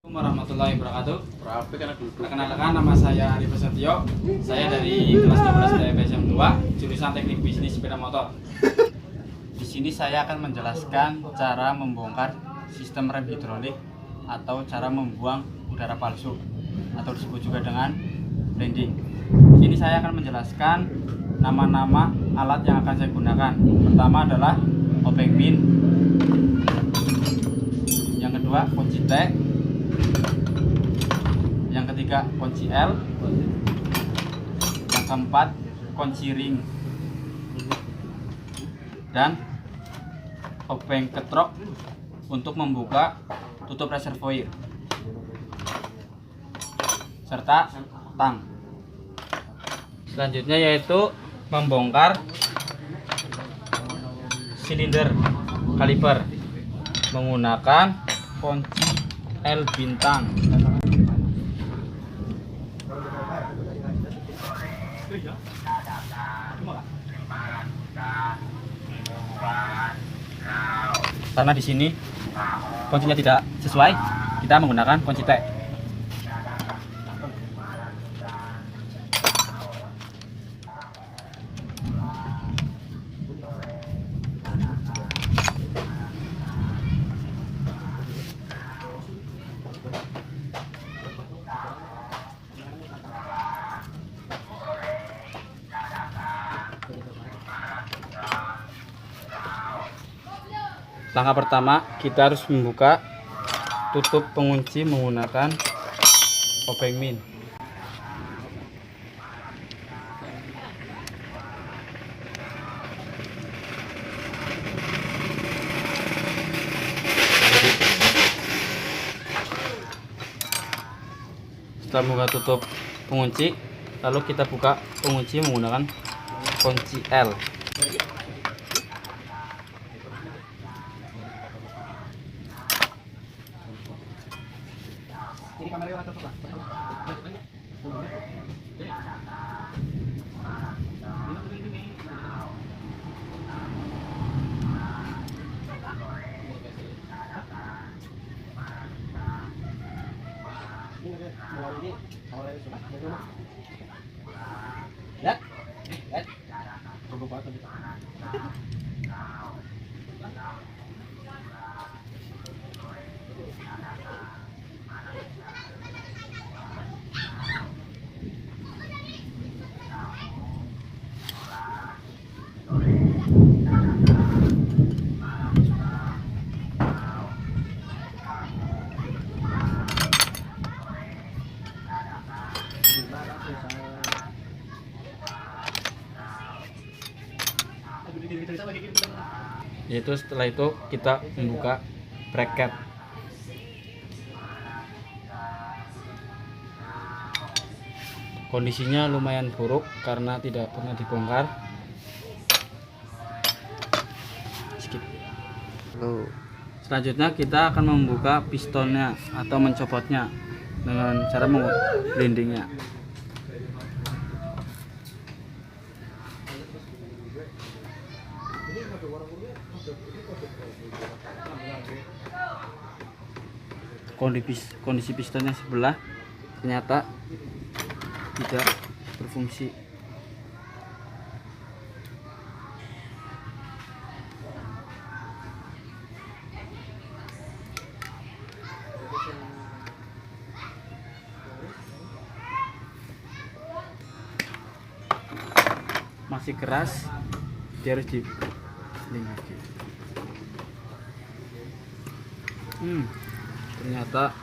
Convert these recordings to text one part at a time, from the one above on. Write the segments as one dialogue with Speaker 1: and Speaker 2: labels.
Speaker 1: Warahmatullahi wabarakatuh. Perkenalkan, nama saya Ari Prasetyo. Saya dari kelas 12 TPSM 2, jurusan Teknik Bisnis Sepeda Motor. Di sini saya akan menjelaskan cara membongkar sistem rem hidrolik atau cara membuang udara palsu atau disebut juga dengan blending. Di sini saya akan menjelaskan nama-nama alat yang akan saya gunakan. Pertama adalah obeng pin, yang kedua kunci T, yang ketiga kunci L, yang keempat kunci ring, dan obeng ketrok untuk membuka tutup reservoir, serta tang. Selanjutnya yaitu membongkar silinder kaliper menggunakan kunci L bintang. Karena di sini kuncinya tidak sesuai, kita menggunakan kunci T. Langkah pertama, kita harus membuka tutup pengunci menggunakan obeng pin. Setelah membuka tutup pengunci, lalu kita buka pengunci menggunakan kunci L. Yaitu setelah itu kita membuka bracket. Kondisinya lumayan buruk karena tidak pernah dibongkar. Skip. Selanjutnya kita akan membuka pistonnya atau mencopotnya dengan cara blendingnya. Kondisi pistonnya sebelah ternyata tidak berfungsi. Masih keras, dia harus di lagi. Ternyata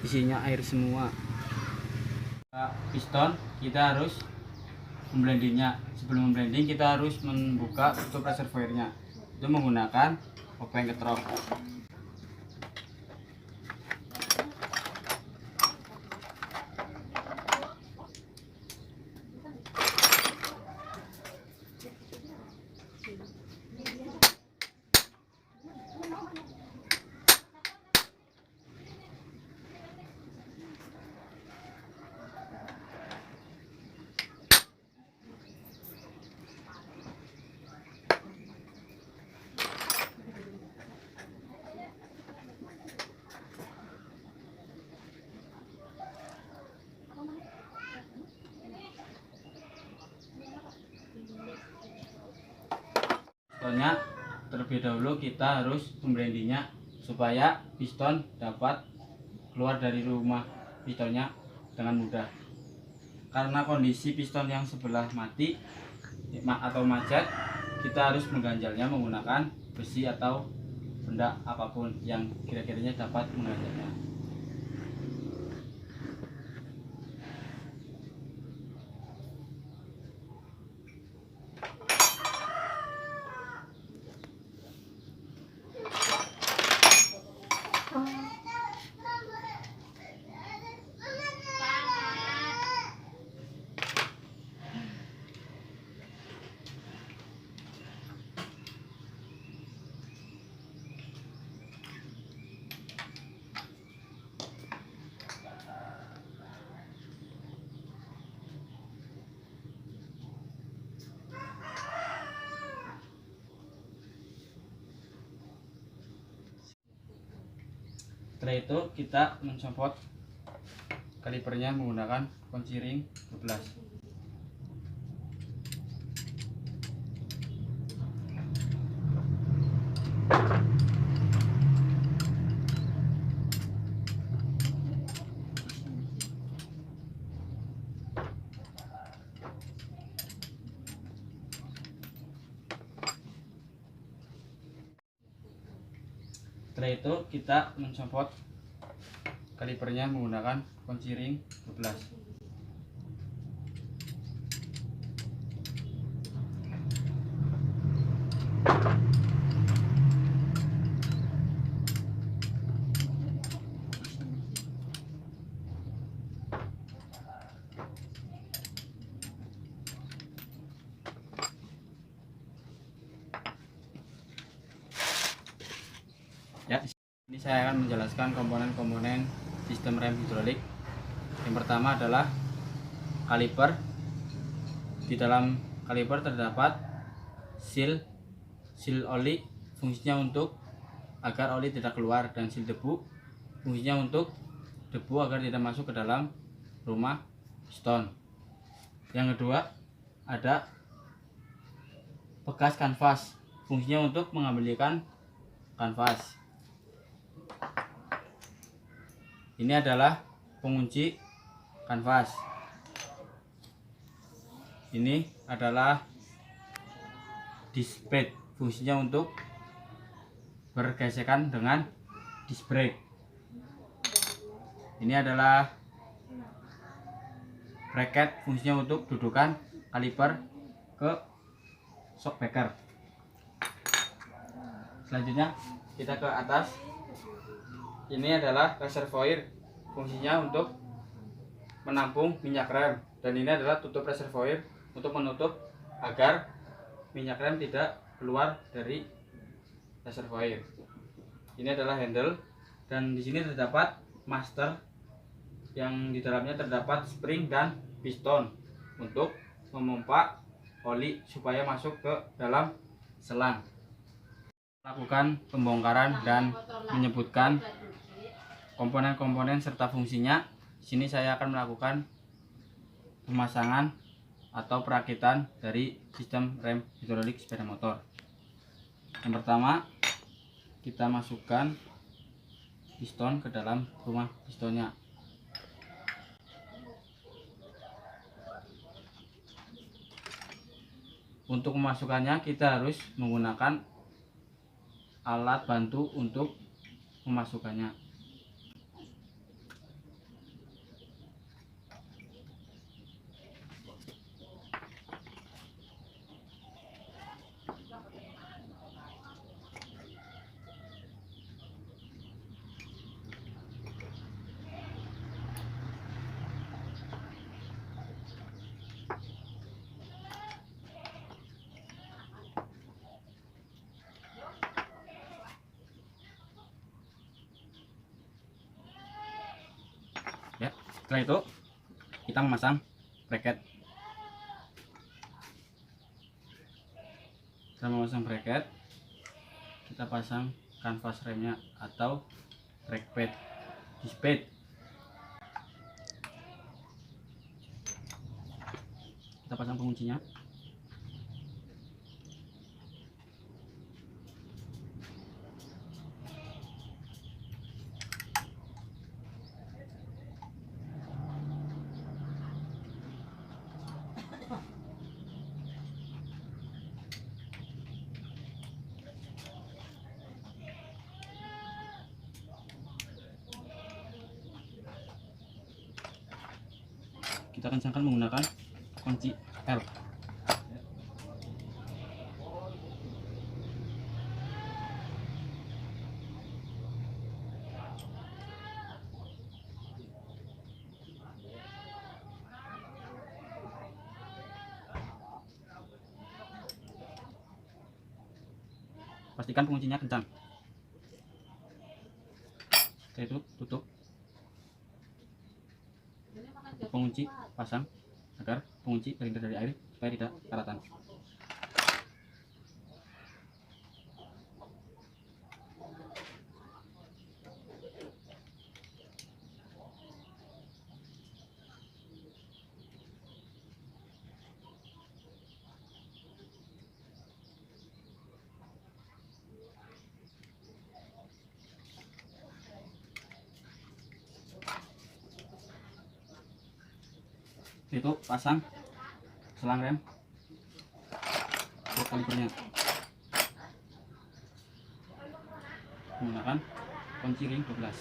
Speaker 1: isinya air semua. Piston kita harus memblendingnya. Sebelum memblending kita harus membuka tutup reservoirnya, itu menggunakan obeng ketrok. pistonnya, terlebih dahulu kita harus membrandingnya supaya piston dapat keluar dari rumah pistonnya dengan mudah. Karena kondisi piston yang sebelah mati atau macet, kita harus mengganjalnya menggunakan besi atau benda apapun yang kira-kiranya dapat mengganjalnya. Setelah itu kita mencopot kalipernya menggunakan kunci ring 12. Setelah itu kita mencopot kalipernya menggunakan kunci ring 12. Ya, ini saya akan menjelaskan komponen-komponen sistem rem hidrolik. Yang pertama adalah kaliper. Di dalam kaliper terdapat seal oli, fungsinya untuk agar oli tidak keluar, dan seal debu fungsinya untuk debu agar tidak masuk ke dalam rumah piston. Yang kedua ada bekas kanvas, fungsinya untuk mengembalikan kanvas. Ini adalah pengunci kanvas. Ini adalah disc brake, fungsinya untuk bergesekan dengan disc brake. Ini adalah bracket, fungsinya untuk dudukan kaliper ke shock breaker. Selanjutnya kita ke atas. Ini adalah reservoir, fungsinya untuk menampung minyak rem, dan ini adalah tutup reservoir untuk menutup agar minyak rem tidak keluar dari reservoir. Ini adalah handle, dan di sini terdapat master yang di dalamnya terdapat spring dan piston untuk memompa oli supaya masuk ke dalam selang. Lakukan pembongkaran dan menyebutkan komponen-komponen serta fungsinya. Di sini saya akan melakukan pemasangan atau perakitan dari sistem rem hidrolik sepeda motor. Yang pertama, kita masukkan piston ke dalam rumah pistonnya. Untuk memasukkannya kita harus menggunakan alat bantu untuk memasukkannya. Ya, setelah itu kita memasang bracket. Setelah memasang bracket, kita pasang kanvas remnya atau brake pad, disc pad. Kita pasang penguncinya. kita kencangkan menggunakan kunci L. Pastikan penguncinya kencang. Setelah itu tutup pengunci, pasang agar pengunci terhindar dari air supaya tidak karatan. Itu pasang selang rem untuk kalipernya menggunakan kunci ring 12.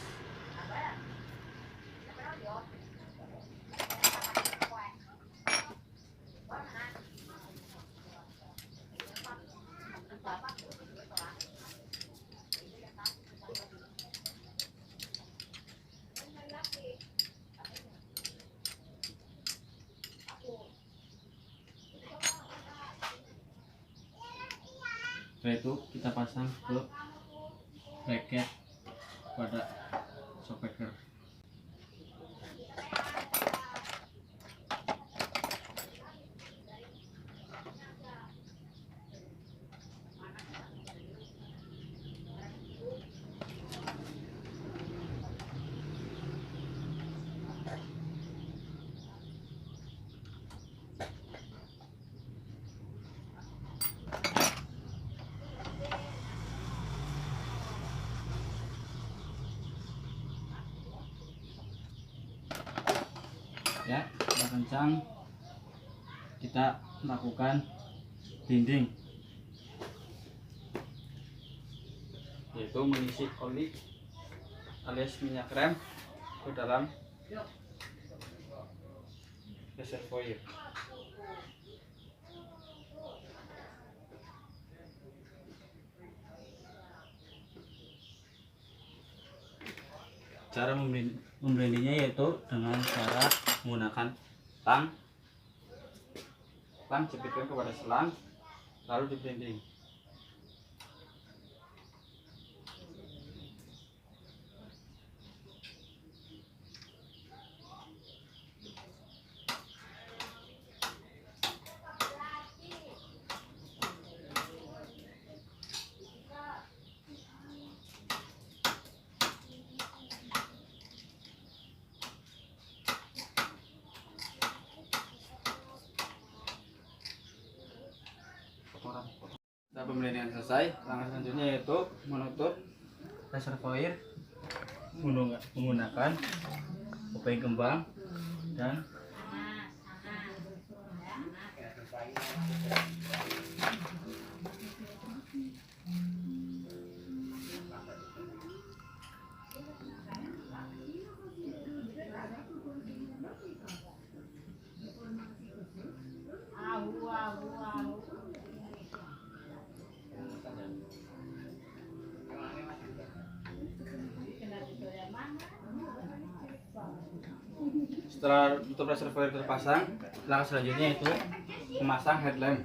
Speaker 1: Setelah itu kita pasang ke bracket pada shockbreaker. Ya, kita kencang, kita lakukan binding, yaitu mengisi oli alias minyak rem ke dalam reservoir. Cara memblendingnya yaitu dengan cara menggunakan tang jepitkan kepada selang lalu di blending. Setelah pemblendian selesai, langkah selanjutnya yaitu menutup reservoir menggunakan kuping kembang dan setelah tutup reservoir terpasang, langkah selanjutnya itu memasang headlamp.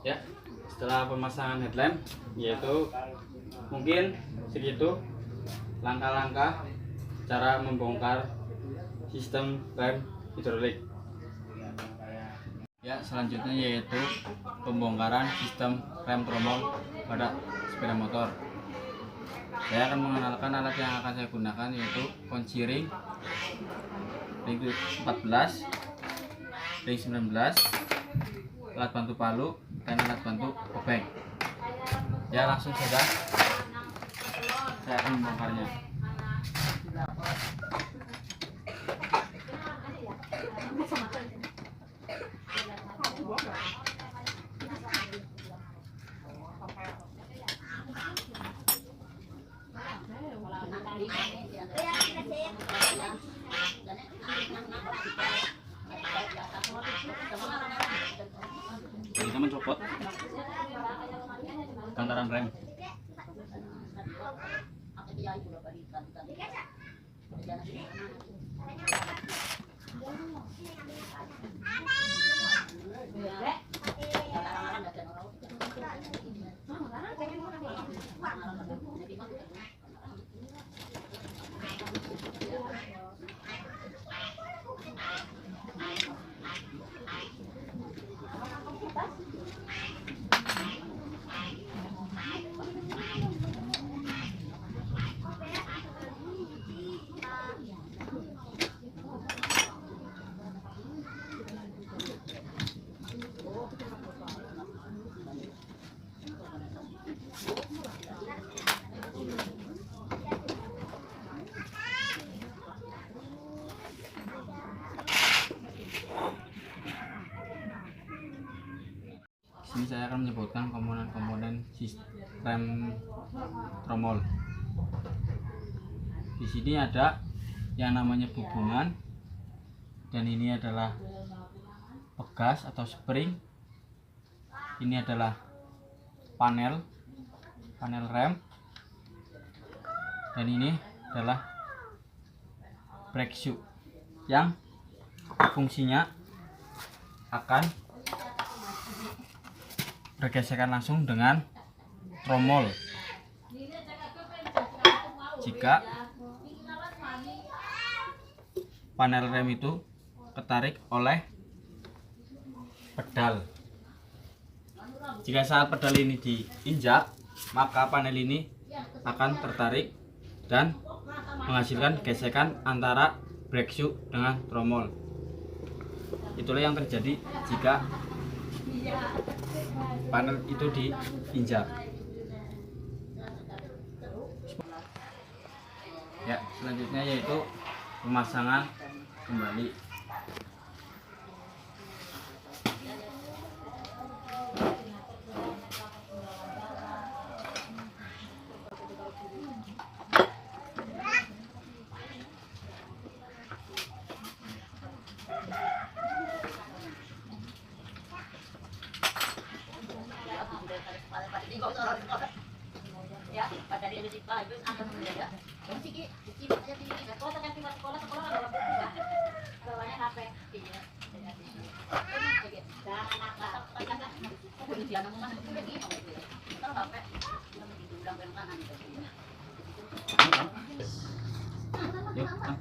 Speaker 1: Ya, setelah pemasangan headlamp, yaitu mungkin segitu langkah-langkah cara membongkar sistem rem hidrolik. Ya, selanjutnya yaitu pembongkaran sistem rem tromol pada sepeda motor. Saya akan mengenalkan alat yang akan saya gunakan, yaitu kunci ring 14, ring 19, alat bantu palu, dan alat bantu obeng. Ya, langsung saja saya akan membongkarnya. Kita mencopot kantaran rem. Sini saya akan menyebutkan komponen-komponen sistem tromol. Di sini ada yang namanya hubungan, dan ini adalah pegas atau spring. Ini adalah panel rem, dan ini adalah brake shoe yang fungsinya akan bergesekan langsung dengan tromol. Jika panel rem itu ketarik oleh pedal, jika saat pedal ini diinjak, maka panel ini akan tertarik dan menghasilkan gesekan antara brake shoe dengan tromol. Itulah yang terjadi jika panel itu diinjak. Ya, selanjutnya yaitu pemasangan kembali.
Speaker 2: Ya, pada dia di pagi akan menjaga. Siki, aja tinggi sekolah bawahnya HP. Iya. Jangan aku di sana mah lagi. Terus HP yang diundang ke kanan itu.
Speaker 1: Yuk, guys.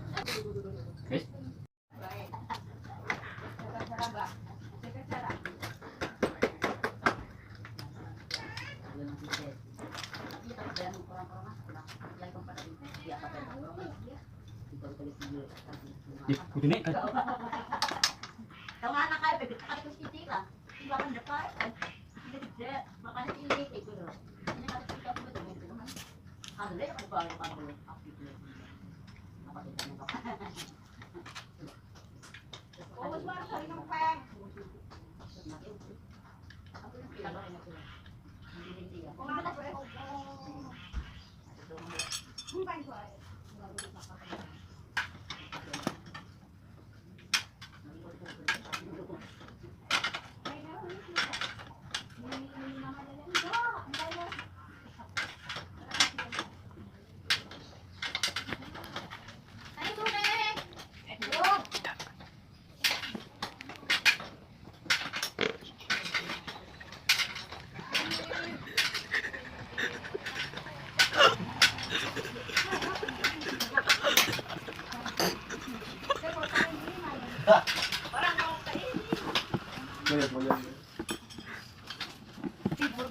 Speaker 1: Kudu nek.
Speaker 2: Kalau anak kayak bebek ada kecil lah, tinggal mendekat, gede, makanya ini itu loh. Ini kalau kita betul betul kan, ada deh aku kalau aktif dulu. Apa itu? Oh, suara dari ngepeng. Aku bilang orang itu. Ini dia. Oh, ada boleh. Bukan suara. Tibur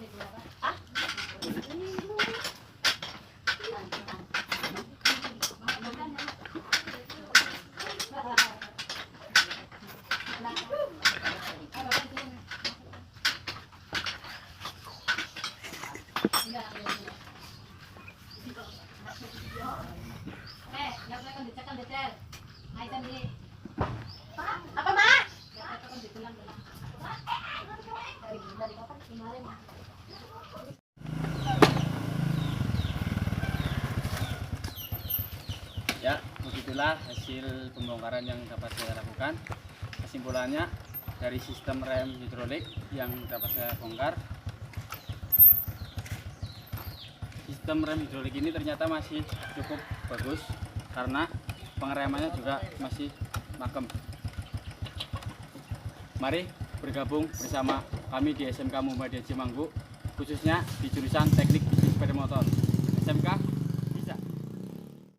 Speaker 2: gitu apa? Ah? Apa, Mak?
Speaker 1: Ya, begitulah hasil pembongkaran yang dapat saya lakukan. Kesimpulannya, dari sistem rem hidrolik yang dapat saya bongkar, sistem rem hidrolik ini ternyata masih cukup bagus karena pengeremannya juga masih makem. Mari bergabung bersama kami di SMK Muhammadiyah Cimanggu, khususnya di jurusan Teknik Bisnis Sepeda Motor.